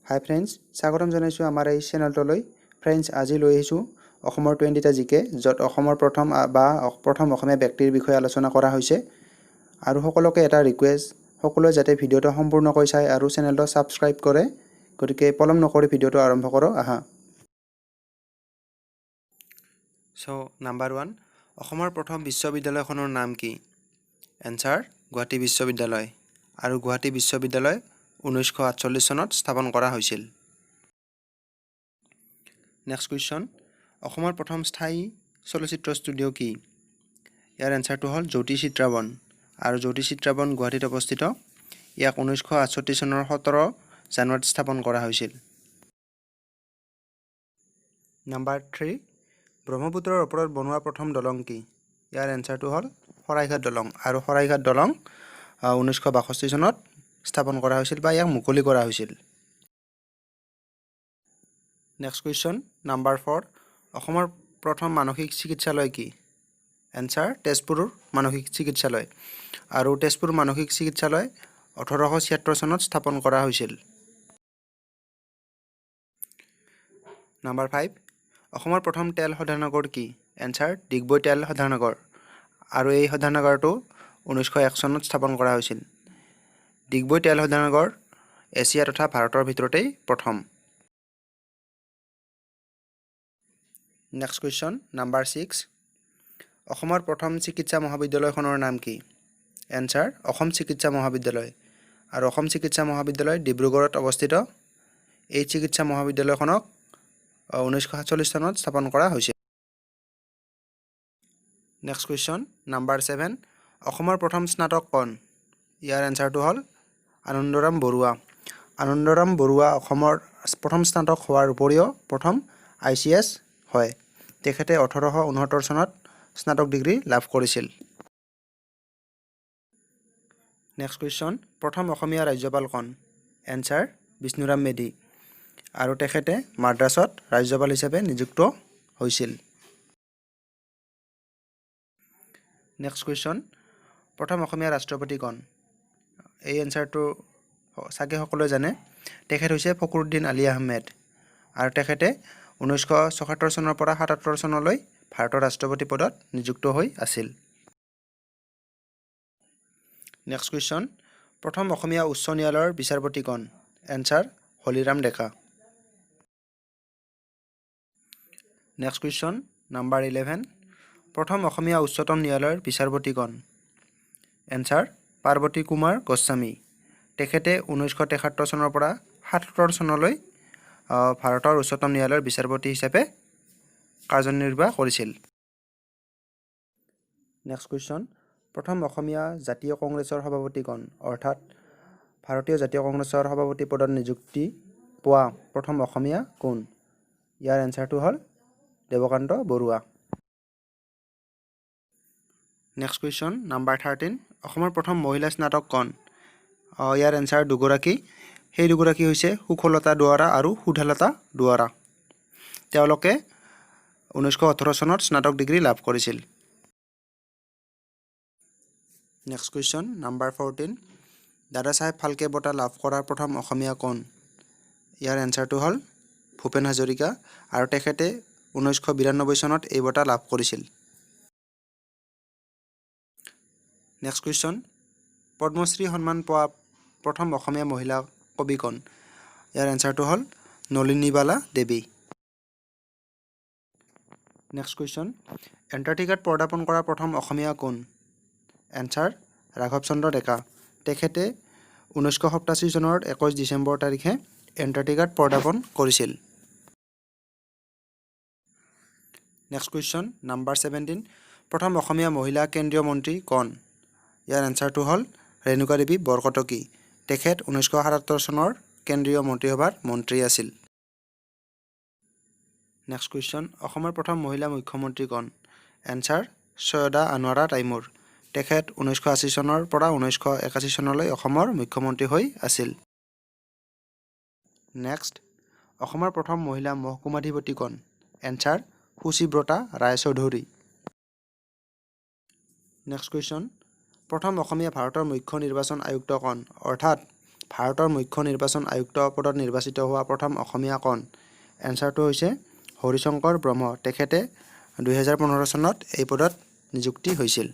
হাই friends, স্বাগতম জনাইছোঁ আমাৰ এই চেনেলটোলৈ। ফ্ৰেণ্ডছ, আজি লৈ আহিছোঁ অসমৰ 20টা জিকে, য'ত অসমৰ প্ৰথম অসমীয়া ব্যক্তিৰ বিষয়ে আলোচনা কৰা হৈছে। আৰু সকলোকে এটা ৰিকুৱেষ্ট, সকলোৱে যাতে ভিডিঅ'টো সম্পূৰ্ণকৈ চাই আৰু চেনেলটো ছাবস্ক্ৰাইব কৰে। গতিকে পলম নকৰি ভিডিঅ'টো আৰম্ভ কৰোঁ আহা। নাম্বাৰ 1, অসমৰ প্ৰথম বিশ্ববিদ্যালয়খনৰ নাম কি? এনচাৰ গুৱাহাটী বিশ্ববিদ্যালয়। আৰু গুৱাহাটী বিশ্ববিদ্যালয় 1948 চনত স্থাপন কৰা হৈছিল। নেক্সট কুৱেশ্যন, অসমৰ প্ৰথম স্থায়ী চলচ্চিত্ৰ ষ্টুডিঅ' কি? ইয়াৰ এনচাৰটো হ'ল জ্যোতি চিত্ৰাবন। আৰু জ্যোতি চিত্ৰাবন গুৱাহাটীত অৱস্থিত। ইয়াক 1968 চনৰ 17 জানুৱাৰীত স্থাপন কৰা হৈছিল। নাম্বাৰ 3, ব্ৰহ্মপুত্ৰৰ ওপৰত বনোৱা প্ৰথম দলং কি? ইয়াৰ এনচাৰটো হ'ল শৰাইঘাট দলং। আৰু শৰাইঘাট দলং 1962 চনত স্থাপন কৰা হৈছিল বা ইয়াক মুকলি কৰা হৈছিল। নেক্সট কুৱেশ্যন, নাম্বাৰ 4, অসমৰ প্ৰথম মানসিক চিকিৎসালয় কি? এনচাৰ তেজপুৰ মানসিক চিকিৎসালয়। আৰু তেজপুৰ মানসিক চিকিৎসালয় 1876 চনত স্থাপন কৰা হৈছিল। নাম্বাৰ 5, অসমৰ প্ৰথম তেল শোধনাগাৰ কি? এনচাৰ ডিগবৈ তেল শোধনাগাৰ। আৰু এই শোধনাগাৰটো 1901 চনত স্থাপন কৰা হৈছিল। ডিগবৈ তেল শোধনাগাৰ এছিয়া তথা ভাৰতৰ ভিতৰতেই প্ৰথম। নেক্সট কুৱেশ্যন, নাম্বাৰ 6, অসমৰ প্ৰথম চিকিৎসা মহাবিদ্যালয়খনৰ নাম কি? এনচাৰ অসম চিকিৎসা মহাবিদ্যালয়। আৰু অসম চিকিৎসা মহাবিদ্যালয় ডিব্ৰুগড়ত অৱস্থিত। এই চিকিৎসা মহাবিদ্যালয়খনক 1947 চনত স্থাপন কৰা হৈছিল। নেক্সট কুৱেশ্যন, নাম্বাৰ 7, অসমৰ প্ৰথম স্নাতক কোন? ইয়াৰ এনচাৰটো হ'ল আনন্দৰাম বৰুৱা। আনন্দৰাম বৰুৱা অসমৰ প্ৰথম স্নাতক হোৱাৰ উপৰিও প্ৰথম ICS হয়। তেখেতে 1869 চনত স্নাতক ডিগ্ৰী লাভ কৰিছিল। নেক্সট কুৱেশ্যন, প্ৰথম অসমীয়া ৰাজ্যপাল কোন? এনচাৰ বিষ্ণুৰাম মেধি। আৰু তেখেতে মাদ্ৰাছত ৰাজ্যপাল হিচাপে নিযুক্ত হৈছিল। নেক্সট কুৱেশ্যন, প্ৰথম অসমীয়া ৰাষ্ট্ৰপতি কোন? এই এনচাৰটো চাগে সকলোৱে জানে। তেখেত হৈছে ফখৰুদ্দিন আলি আহমেদ। আৰু তেখেতে 1974 চনৰ পৰা 77 চনলৈ ভাৰতৰ ৰাষ্ট্ৰপতি পদত নিযুক্ত হৈ আছিল। নেক্সট কুৱেশ্যন, প্ৰথম অসমীয়া উচ্চ ন্যায়ালয়ৰ বিচাৰপতি কোন? এনচাৰ হলিৰাম ডেকা। নেক্সট কুৱেশ্যন, নাম্বাৰ 11, প্ৰথম অসমীয়া উচ্চতম ন্যায়ালয়ৰ বিচাৰপতি কোন? এনচাৰ পাৰ্বতী কুমাৰ গোস্বামী। তেখেতে 1973 চনৰ পৰা 77 চনলৈ ভাৰতৰ উচ্চতম ন্যায়ালয়ৰ বিচাৰপতি হিচাপে কাৰ্যনিৰ্বাহ কৰিছিল। নেক্সট কুৱেশ্যন, প্ৰথম অসমীয়া জাতীয় কংগ্ৰেছৰ সভাপতি কোন? অৰ্থাৎ ভাৰতীয় জাতীয় কংগ্ৰেছৰ সভাপতি পদত নিযুক্তি পোৱা প্ৰথম অসমীয়া কোন? ইয়াৰ এনচাৰটো হ'ল Devkanta Barooah. Next question, number 13, অসমৰ প্ৰথম মহিলা স্নাতক কোন? ইয়াৰ এনচাৰ দুগৰাকী। সেই দুগৰাকী হৈছে সুখলতা দুৱৰা আৰু সুধালতা দুৱৰা। তেওঁলোকে 1918 চনত স্নাতক ডিগ্ৰী লাভ কৰিছিল। নেক্সট কুৱেশ্যন, নাম্বাৰ 14, দাদা চাহেব ফাল্কে বঁটা লাভ কৰা প্ৰথম অসমীয়া কোন? ইয়াৰ এনচাৰটো হ'ল ভূপেন হাজৰিকা। আৰু তেখেতে 1992 চনত এই বঁটা লাভ কৰিছিল। নেক্সট কুৱেশ্যন, পদ্মশ্ৰী সন্মান পোৱা প্ৰথম অসমীয়া মহিলা কবি কোন? ইয়াৰ এনচাৰটো হ'ল নলিনীবালা দেৱী। নেক্সট কুৱেশ্যন, এণ্টাৰ্কটিকাত পদাৰ্পণ কৰা প্ৰথম অসমীয়া কোন? এনচাৰ ৰাঘৱ চন্দ্ৰ ডেকা। তেখেতে 1987 চনৰ 21 ডিচেম্বৰ তাৰিখে এণ্টাৰ্কটিকাত পদাৰ্পণ কৰিছিল। নেক্সট কুৱেশ্যন, নাম্বাৰ 17, প্ৰথম অসমীয়া মহিলা কেন্দ্ৰীয় মন্ত্ৰী কোন? ইয়াৰ এনচাৰটো হ'ল ৰেণুকা দেৱী বৰকটকী। তেখেত 1977 চনৰ কেন্দ্ৰীয় মন্ত্ৰীসভাৰ মন্ত্ৰী আছিল। নেক্সট কুৱেশ্যন, অসমৰ প্ৰথম মহিলা মুখ্যমন্ত্ৰী কোন? Answer Syeda Anowara Timur. তেখেত 1980 চনৰ পৰা 1981 চনলৈ অসমৰ মুখ্যমন্ত্ৰী হৈ আছিল। নেক্সট, অসমৰ প্ৰথম মহিলা মহকুমাধিপতি কোন? এনচাৰ সুচিব্ৰতা ৰায়চৌধুৰী। নেক্সট কুৱেশ্যন, প্ৰথম অসমীয়া ভাৰতৰ মুখ্য নিৰ্বাচন আয়ুক্ত কোন? অৰ্থাৎ ভাৰতৰ মুখ্য নিৰ্বাচন আয়ুক্ত পদত নিৰ্বাচিত হোৱা প্ৰথম অসমীয়া কোন? এনচাৰটো হৈছে হৰিশংকৰ ব্ৰহ্ম। তেখেতে 2015 চনত এই পদত নিযুক্তি হৈছিল।